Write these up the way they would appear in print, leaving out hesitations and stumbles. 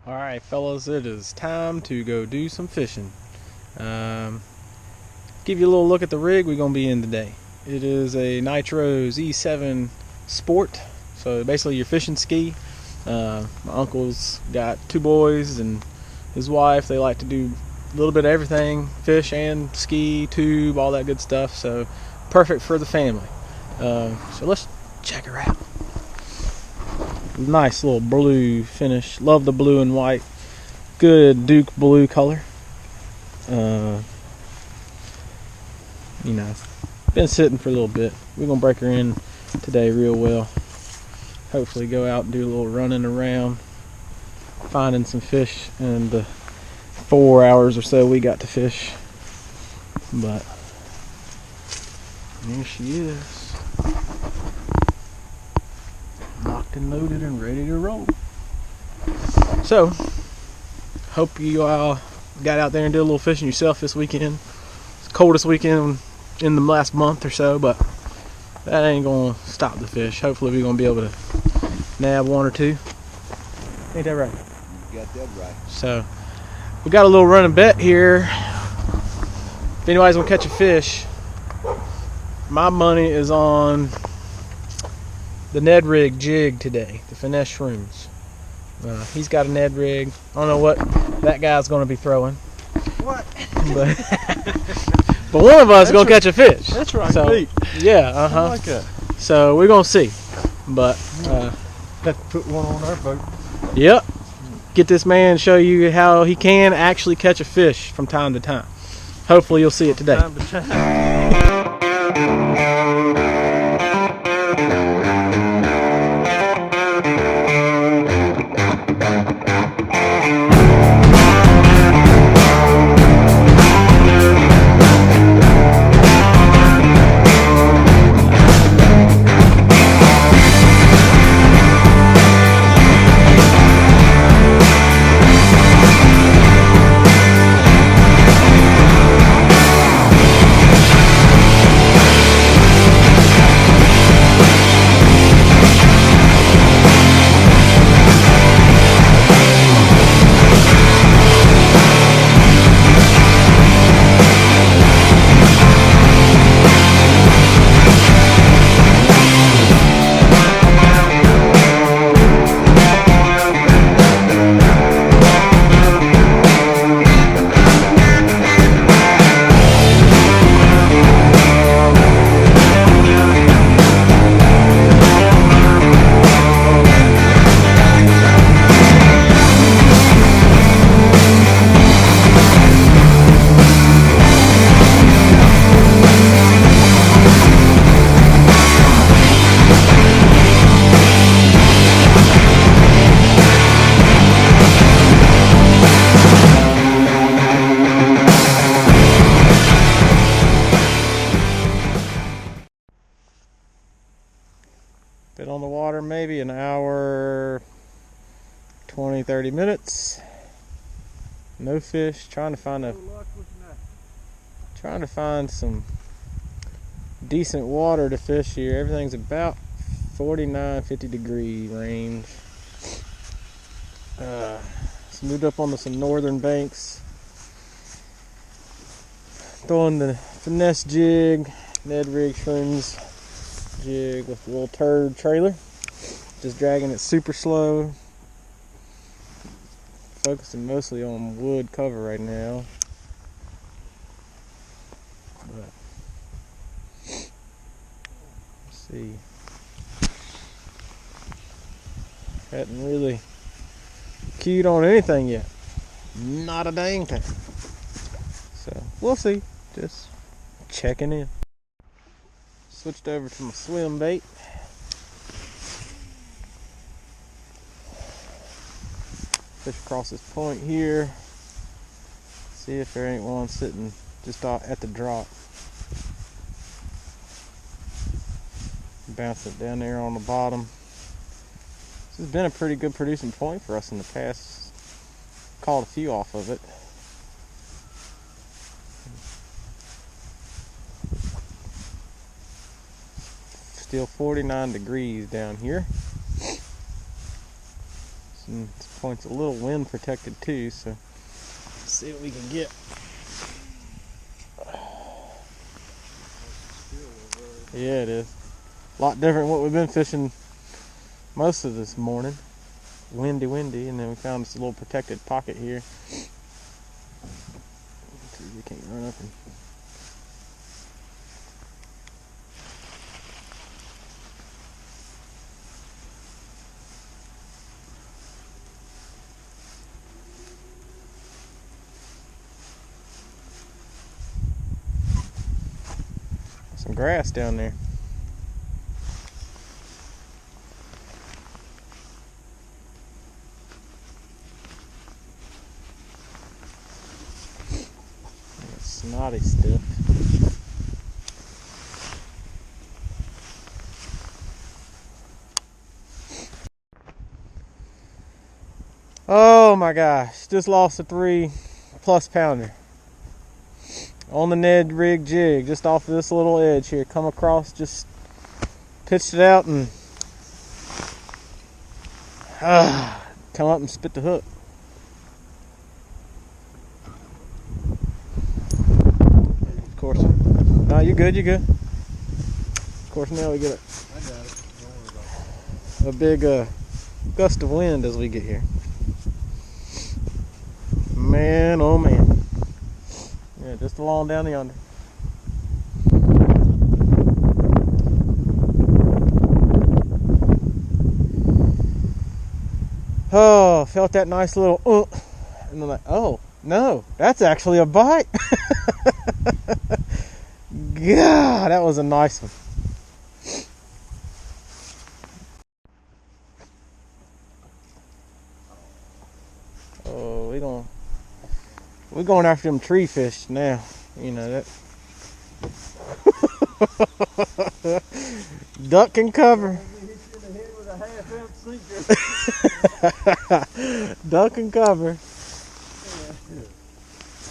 Alright fellas, it is time to go do some fishing. Give you a little look at the rig we're going to be in today. It is a Nitro's E7 Sport, so basically your fishing ski. My uncle's got two boys and his wife. They like to do a little bit of everything, fish and ski, tube, all that good stuff, so perfect for the family. So let's check her out. Nice little blue finish. Love the blue and white. Good Duke blue color. Been sitting for a little bit. We're gonna break her in today real well. Hopefully go out and do a little running around, finding some fish in the 4 hours or so we got to fish. But here she is. Locked and loaded and ready to roll. So, hope you all got out there and did a little fishing yourself this weekend. It's the coldest weekend in the last month or so, but that ain't gonna stop the fish. Hopefully we're gonna be able to nab one or two. Ain't that right? You got that right. So, we got a little running bet here. If anybody's gonna catch a fish, my money is on the Ned rig jig today, the finesse shrooms. He's got a Ned rig. I don't know what that guy's going to be throwing. What? But one of us is going to catch a fish. That's right, so, Pete. Yeah, I like that. So we're going to see. But have to put one on our boat. Yep. Get this man, show you how he can actually catch a fish from time to time. Hopefully you'll see it today. Time to time. Been on the water maybe an hour, 20-30 minutes. No fish. Trying to find some decent water to fish here. Everything's about 49-50 degree range. Moved up on some northern banks. Throwing the finesse jig, Ned rig shrooms jig with a little turd trailer. Just dragging it super slow. Focusing mostly on wood cover right now. But let's see. Hadn't really cued on anything yet. Not a dang thing. So we'll see. Just checking in. Switched over to my swim bait. Fish across this point here. See if there ain't one sitting just at the drop. Bounce it down there on the bottom. This has been a pretty good producing point for us in the past. Caught a few off of it. Still 49 degrees down here. And this point's a little wind protected too, so let's see what we can get. Yeah, it is. A lot different than what we've been fishing most of this morning. Windy, and then we found this little protected pocket here. See if we can't run up and... some grass down there. Snotty stuff. Oh my gosh, just lost a 3+ pounder on the Ned rig jig, just off of this little edge here. Come across, just pitched it out and come up and spit the hook. Of course, no, you're good. Of course, now we get a big gust of wind as we get here. Man, oh man. Yeah, just along down yonder. Oh, felt that nice little and I'm like, oh no, that's actually a bite. God, that was a nice one. Oh, we're going after them tree fish now. You know that. Duck and cover. Duck and cover.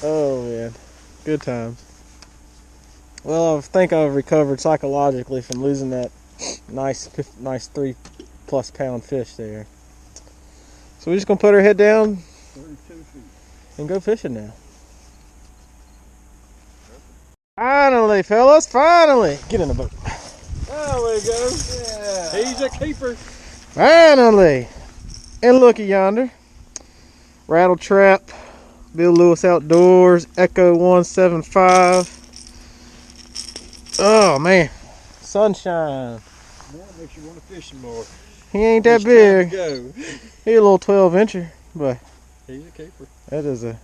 Oh man, good times. Well, I think I've recovered psychologically from losing that nice 3+ pound fish there. So we're just gonna put our head down 32 feet. And go fishing now. Finally, fellas, finally! Get in the boat. There we go. Yeah. He's a keeper. Finally! And looky yonder. Rattle Trap, Bill Lewis Outdoors, Echo 175. Oh man, sunshine. That makes you want to fish some more. He ain't that big. Go. He a little 12-incher, but He's a keeper. that is a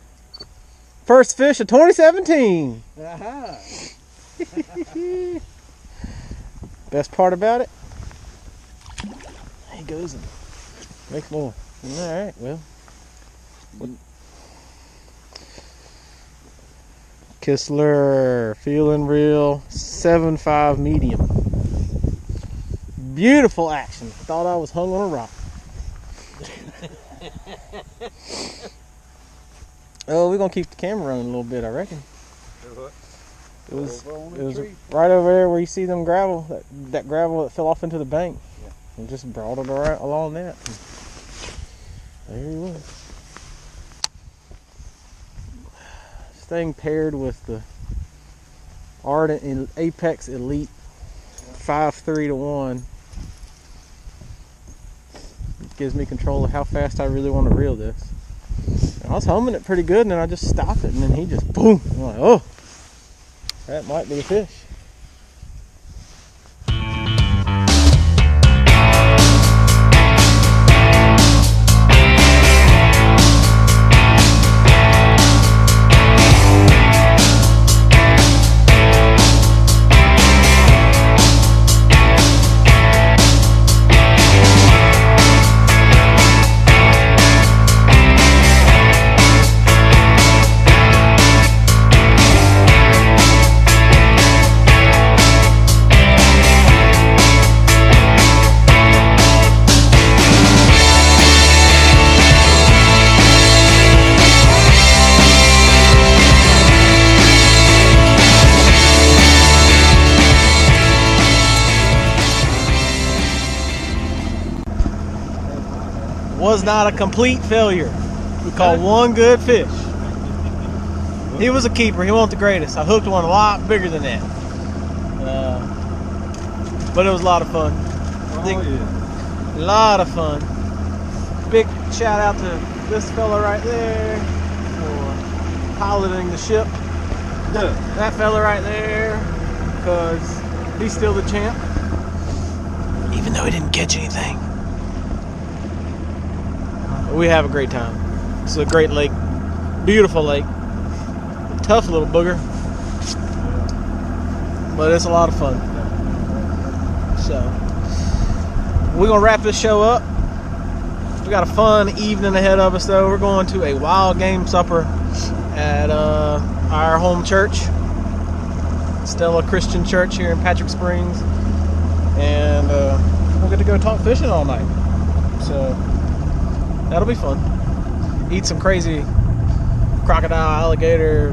first fish of 2017. Aha. Best part about it, he goes and makes more. All right, well. Kistler, feeling real, 7.5 medium. Beautiful action. Thought I was hung on a rock. Oh, we're gonna keep the camera running a little bit, I reckon. It was right over there where you see them gravel, that gravel that fell off into the bank. Yeah. And just brought it around along that. There he was. This thing paired with the Ardent Apex Elite 5.3-1. It gives me control of how fast I really want to reel this. And I was homing it pretty good, and then I just stopped it, and then he just boom. I'm like, oh, that might be a fish. not a complete failure. We caught one good fish. He was a keeper. He wasn't the greatest. I hooked one a lot bigger than that. But it was a lot of fun. A lot of fun. Big shout out to this fella right there for piloting the ship. That fella right there, because he's still the champ, even though he didn't catch anything. We have a great time. It's a great lake, beautiful lake, tough little booger, but it's a lot of fun. So we're gonna wrap this show up. We got a fun evening ahead of us, though. We're going to a wild game supper at our home church, Stella Christian Church here in Patrick Springs, and we'll get to go talk fishing all night. So that'll be fun. Eat some crazy crocodile, alligator,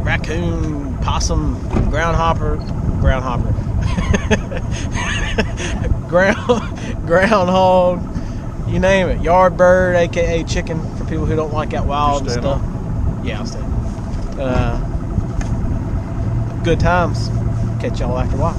raccoon, possum, groundhopper, groundhog, you name it. Yard bird, aka chicken, for people who don't like that wild and stuff. Yeah, I'll stay. Good times. Catch y'all after a while.